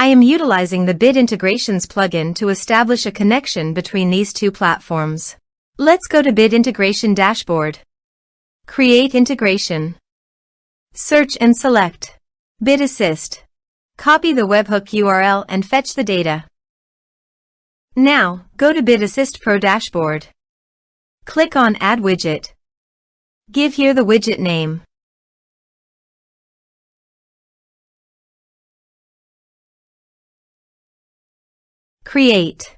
I am utilizing the Bit Integrations plugin to establish a connection between these two platforms. Let's go to Bit Integration Dashboard. Create integration. Search and select Bit Assist. Copy the webhook URL and fetch the data. Now, go to Bit Assist Pro Dashboard. Click on Add Widget. Give here the widget name. Create.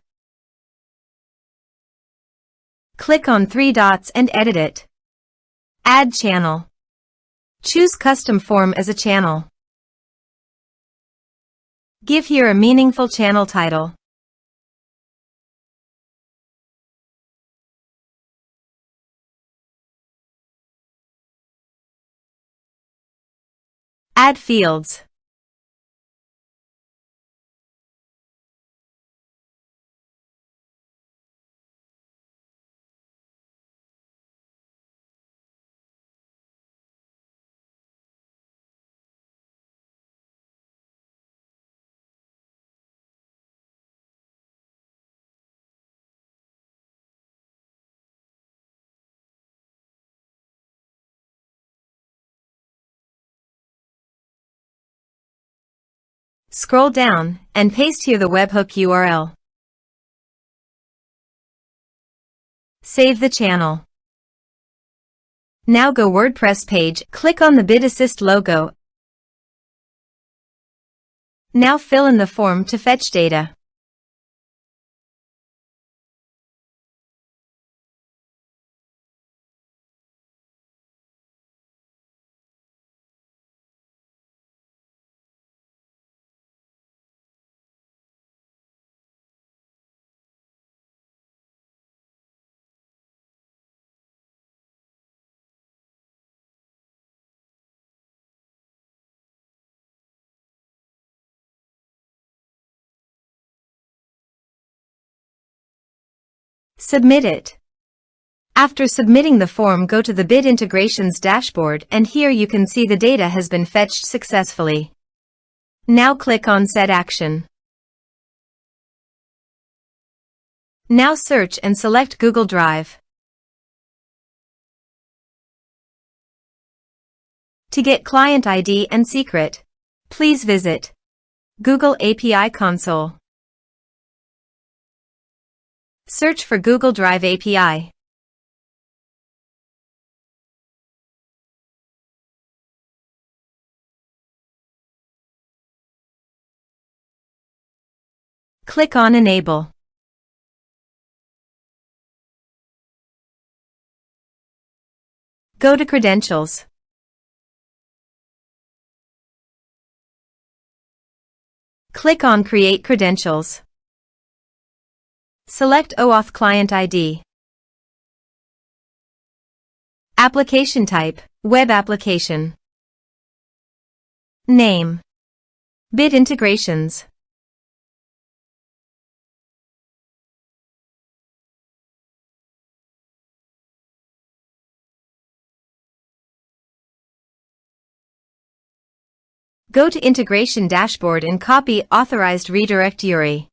Click on three dots and edit it. Add channel. Choose Custom Form as a channel. Give here a meaningful channel title. Add fields. Scroll down and paste here the webhook URL. Save the channel. Now go WordPress page, click on the Bit Assist logo. Now fill in the form to fetch data. Submit it. After submitting the form, go to the Bit Integrations dashboard and here you can see the data has been fetched successfully. Now click on Set Action. Now search and select Google Drive. To get client ID and secret, please visit Google API Console. Search for Google Drive API. Click on Enable. Go to Credentials. Click on Create Credentials. Select OAuth Client ID. Application type, Web Application. Name, Bit Integrations. Go to Integration Dashboard and copy Authorized Redirect URI.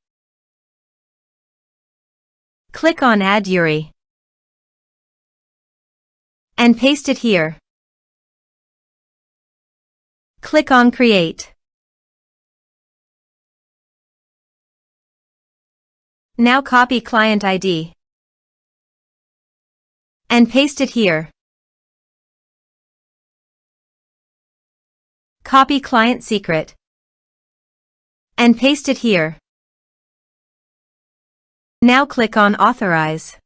Click on Add URI and paste it here. Click on Create. Now copy Client ID and paste it here. Copy Client Secret and paste it here. Now click on Authorize.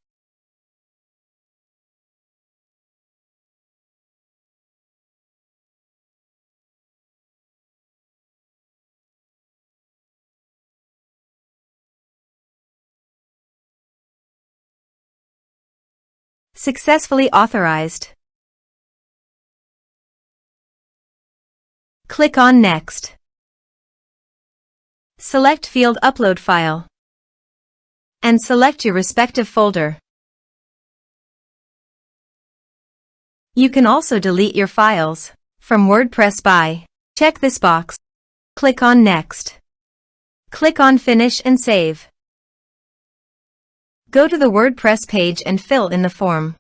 Successfully authorized. Click on Next. Select Field Upload File and select your respective folder. You can also delete your files from WordPress by check this box. Click on Next. Click on Finish and Save. Go to the WordPress page and fill in the form.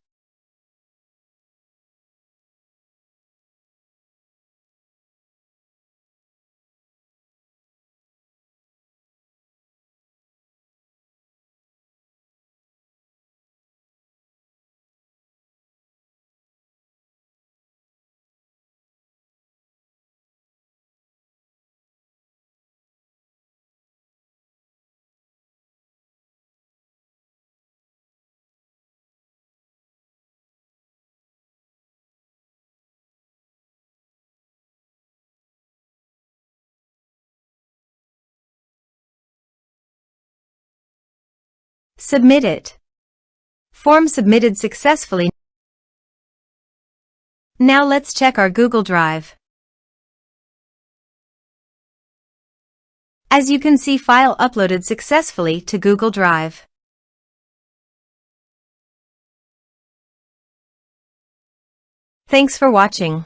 Submit it. Form submitted successfully. Now let's check our Google Drive. As you can see, file uploaded successfully to Google Drive. Thanks for watching.